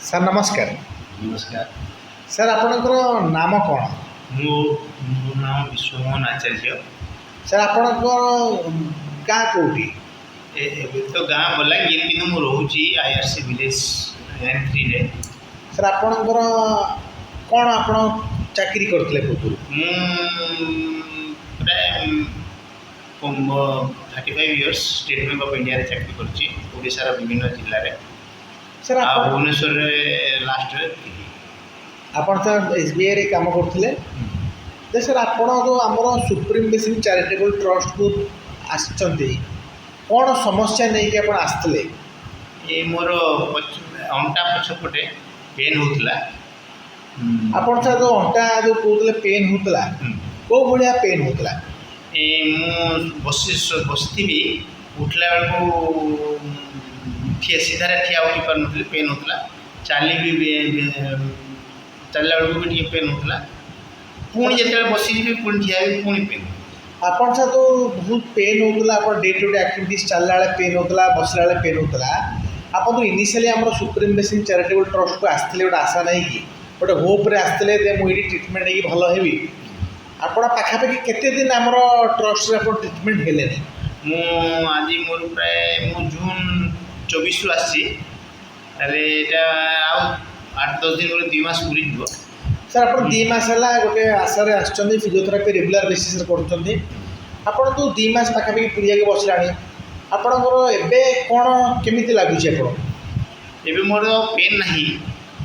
Sir ନମସ୍କାର। ନମସ୍କାର। Sir ଆପଣଙ୍କର ନାମ କ'ଣ? ମୋ ନାମ ବିଶ୍ୱମୋହନ ଆଚାର୍ଯ୍ୟ। ସାର୍ ଆପଣଙ୍କର ଗାଁ କେଉଁଠି? ଏବେ ତ ଗାଁ ବଲାଙ୍ଗୀର, କିନ୍ତୁ ମୁଁ ରହୁଛି IRC ଭିଲେଜ N3ରେ। ସାର୍ ଆପଣଙ୍କର କ'ଣ ଆପଣ ଚାକିରି କରିଥିଲେ ପୂର୍ବରୁ? ମୁଁ ପ୍ରାୟ 35 ଇୟର୍ସ ଷ୍ଟେଟ୍ ବ୍ୟାଙ୍କ ଅଫ୍ ଇଣ୍ଡିଆରେ ଚାକିରି କରିଛି, ଓଡ଼ିଶାର ବିଭିନ୍ନ ଜିଲ୍ଲାରେ। ସାର୍ ଆଉ ଭୁବନେଶ୍ୱରରେ ଲାଷ୍ଟରେ ଥିଲି। ଆପଣ ସାର୍ SBIରେ କାମ କରୁଥିଲେ। ଯେ ସାର୍ ଆପଣ ଯେଉଁ ଆମର ସୁପ୍ରିମ୍ ବେସିକ୍ ଚାରିଟେବଲ୍ ଟ୍ରଷ୍ଟକୁ ଆସିଛନ୍ତି, କ'ଣ ସମସ୍ୟା ନେଇକି ଆପଣ ଆସିଥିଲେ? ଏ ମୋର ଅଣ୍ଟା ପଛପଟେ ପେନ୍ ହେଉଥିଲା। ଆପଣ ସାର୍ ଯେଉଁ ଅଣ୍ଟା ଯେଉଁ କହୁଥିଲେ ପେନ୍ ହେଉଥିଲା, କେଉଁ ଭଳିଆ ପେନ୍ ହେଉଥିଲା? ମୁଁ ବସିଥିବି, ଉଠିଲା ବେଳକୁ ସିଧାରେ ଠିଆ ଉଠି ପାରୁନଥିଲି, ପେନ୍ ହେଉଥିଲା। ଚାଲିଲା ବେଳକୁ ବି ଟିକେ ପେନ୍ ହେଉଥିଲା। ପୁଣି ଯେତେବେଳେ ବସିଯିବି, ପୁଣି ଠିଆ ହେବି, ପୁଣି ପେନ୍। ଆପଣ ସାର୍ ଯେଉଁ ବହୁତ ପେନ୍ ହେଉଥିଲା, ଆପଣ ଡେ ଟୁ ଡେ ଆକ୍ଟିଭିଟିଜ୍ ଚାଲିଲା ବେଳେ ପେନ୍ ହେଉଥିଲା, ବସିଲା ବେଳେ ପେନ୍ ହେଉଥିଲା, ଆପଣ ତ ଇନିସିଆଲି ଆମର ସୁପ୍ରିମ୍ ବେସିକ୍ ଚାରିଟେବଲ୍ ଟ୍ରଷ୍ଟକୁ ଆସିଥିଲେ ଗୋଟେ ଆଶା ନେଇକି, ଗୋଟେ ହୋପ୍ରେ ଆସିଥିଲେ ଯେ ମୁଁ ଏଇଠି ଟ୍ରିଟମେଣ୍ଟ ହେଇକି ଭଲ ହେବି। ଆପଣ ପାଖାପାଖି କେତେ ଦିନ ଆମର ଟ୍ରଷ୍ଟରେ ଆପଣ ଟ୍ରିଟମେଣ୍ଟ ହେଲେନି? ମୋର ପ୍ରାୟ ଜୁନ୍ 24ରୁ ଆସିଛି। ତାହେଲେ ଏଇଟା ଆଉ 8-10 ଦିନ ପରେ 2 ମାସ ପୁରିଯିବ। ସାର୍ ଆପଣ 2 ମାସ ହେଲା ଗୋଟେ ଆଶାରେ ଆସିଛନ୍ତି, ଫିଜିଓଥେରାପି ରେଗୁଲାର ବେସିସ୍ରେ କରୁଛନ୍ତି। ଆପଣ ତ 2 ମାସ ପାଖାପାଖି ପୁରିବାକୁ ବସିଲାଣି, ଆପଣଙ୍କର ଏବେ କ'ଣ କେମିତି ଲାଗୁଛି ଆପଣଙ୍କୁ? ଏବେ ମୋର ପେନ୍ ନାହିଁ।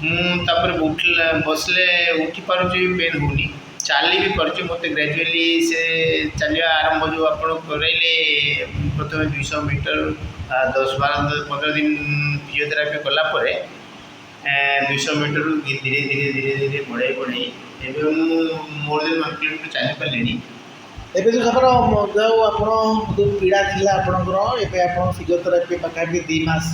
ମୁଁ ତାପରେ ବସିଲେ ଉଠି ପାରୁଛି, ପେନ୍ ହେଉନି। ଚାଲି ବି ପାରୁଛି। ମୋତେ ଗ୍ରାଜୁଆଲି ସେ ଚାଲିବା ଆରମ୍ଭ ଯେଉଁ ଆପଣ କରାଇଲେ, ପ୍ରଥମେ 200 ମିଟର 10-15 ଦିନ ଫିଜିଓଥେରାପି କଲା ପରେ 200 ମିଟରରୁ ଧୀରେ ଧୀରେ ବଢ଼େଇ ଏବେ ମୁଁ ମୋର୍ ଦେନ୍ 1 କିଲୋମିଟର ଚାଲିପାରିଲିଣି। ଏବେ ଯେଉଁ ଆପଣ ଯେଉଁ ପୀଡ଼ା ଥିଲା ଆପଣଙ୍କର, ଏବେ ଆପଣ ଫିଜିଓଥେରାପି ପାଖାପାଖି 2 ମାସ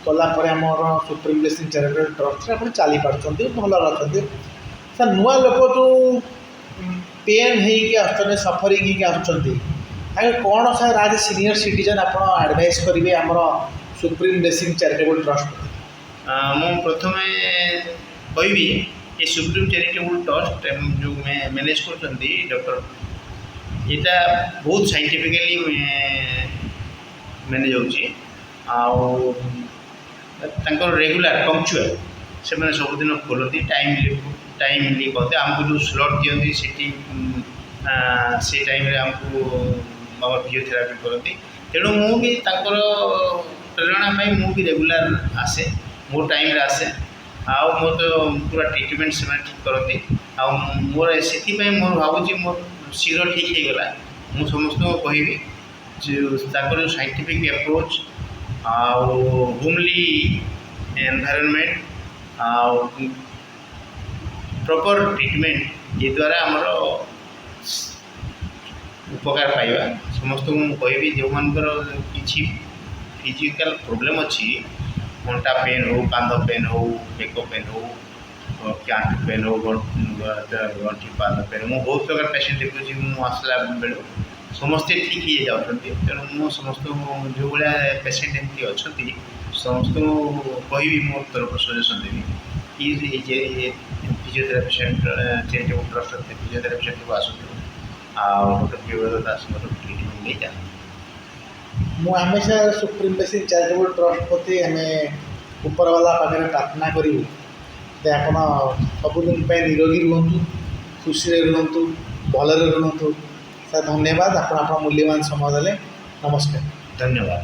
କଲା ପରେ ଆମର ସୁପ୍ରିମ୍ ବେସିକ୍ ଚାରିଟେବଲ୍ ଟ୍ରଷ୍ଟରେ ଆପଣ ଚାଲିପାରୁଛନ୍ତି, ଭଲରେ ଅଛନ୍ତି। ସାର୍ ନୂଆ ଲୋକ ଯେଉଁ ପେନ୍ ହେଇକି ଆସୁଛନ୍ତି, ସଫରିଂ ହେଇକି ଆସୁଛନ୍ତି, ତାଙ୍କେ କ'ଣ ସାର୍ ଆଜ୍ ଏ ସିନିୟର ସିଟିଜେନ୍ ଆପଣ ଆଡ଼ଭାଇସ୍ କରିବେ ଆମର ସୁପ୍ରିମ୍ ବେସିକ୍ ଚାରିଟେବଲ୍ ଟ୍ରଷ୍ଟ? ମୁଁ ପ୍ରଥମେ କହିବି, ଏ ସୁପ୍ରିମ୍ ଚାରିଟେବଲ୍ ଟ୍ରଷ୍ଟ ଯେଉଁ ମ୍ୟାନେଜ୍ କରୁଛନ୍ତି ଡକ୍ଟର, ଏଇଟା ବହୁତ ସାଇଣ୍ଟିଫିକାଲି ମ୍ୟାନେଜ୍ ହେଉଛି। ଆଉ ତାଙ୍କର ରେଗୁଲାର ପଙ୍କ୍ଚୁଆଲ୍, ସେମାନେ ସବୁଦିନ ଖୋଲନ୍ତି, ଟାଇମ୍ଲି କହନ୍ତି। ଆମକୁ ଯେଉଁ ସ୍ଲଟ୍ ଦିଅନ୍ତି ସେଠି ସେ ଟାଇମ୍ରେ ଆମକୁ ଆମର ଫିଜିଓଥେରାପି କରନ୍ତି। ତେଣୁ ମୁଁ ବି ତାଙ୍କର ପ୍ରେରଣା ପାଇଁ ମୁଁ ବି ରେଗୁଲାର ଆସେ, ମୋ ଟାଇମ୍ରେ ଆସେ। ଆଉ ମୋର ତ ପୁରା ଟ୍ରିଟମେଣ୍ଟ ସେମାନେ ଠିକ୍ କରନ୍ତି। ଆଉ ମୋର ସେଥିପାଇଁ ମୁଁ ଭାବୁଛି ମୋର ଶୀଘ୍ର ଠିକ୍ ହେଇଗଲା। ମୁଁ ସମସ୍ତଙ୍କୁ କହିବି ଯେ ତାଙ୍କର ଯେଉଁ ସାଇଣ୍ଟିଫିକ୍ ଆପ୍ରୋଚ୍ ଆଉ ହୋମ୍ଲି ଏନ୍ଭାଇରନମେଣ୍ଟ ଆଉ ପ୍ରପର୍ ଟ୍ରିଟମେଣ୍ଟ, ଏ ଦ୍ୱାରା ଆମର ଉପକାର ପାଇବା। ସମସ୍ତଙ୍କୁ ମୁଁ କହିବି, ଯେଉଁମାନଙ୍କର କିଛି ଫିଜିକାଲ୍ ପ୍ରୋବ୍ଲେମ୍ ଅଛି, ଅଣ୍ଟା ପେନ୍ ହେଉ, କାନ୍ଧ ପେନ୍ ହେଉ, ବେକ ପେନ୍ ହେଉ, ଆଣ୍ଠୁ ପେନ୍ ହେଉ, ଗଣ୍ଠି ପାଦ ପେନ୍, ମୁଁ ବହୁତ ପ୍ରକାର ପେସେଣ୍ଟ ଦେଖୁଛି। ମୁଁ ଆସିଲା ବେଳୁ ସମସ୍ତେ ଠିକ୍ ହେଇଯାଉଛନ୍ତି। ତେଣୁ ମୁଁ ସମସ୍ତଙ୍କୁ, ଯେଉଁଭଳିଆ ପେସେଣ୍ଟ ଏମିତି ଅଛନ୍ତି, ସମସ୍ତଙ୍କୁ କହିବି, ମୋ ତରଫରୁ ସଜେସନ୍ ଦେବି କି physiotherapy centre charitable trust physiotherapy ସେଣ୍ଟରକୁ ଆସନ୍ତୁ, ଆଉ ଡକ୍ଟର ପ୍ରିୟବ୍ରତ ଦାସଙ୍କର ଟ୍ରିଟମେଣ୍ଟ ନେଇଯାଆନ୍ତୁ। ଆମେ sir supreme basic charitable trust ପ୍ରତି ଆମେ ଉପରବାଲା ପାଖରେ ପ୍ରାର୍ଥନା କରିବୁ ଯେ ଆପଣ ସବୁଦିନ ପାଇଁ ନିରୋଗୀ ରୁହନ୍ତୁ, ଖୁସିରେ ରୁହନ୍ତୁ, ଭଲରେ ରୁହନ୍ତୁ। ସାର୍ ଧନ୍ୟବାଦ, ଆପଣ ମୂଲ୍ୟବାନ ସମୟ ଦେଲେ। ନମସ୍କାର। ଧନ୍ୟବାଦ।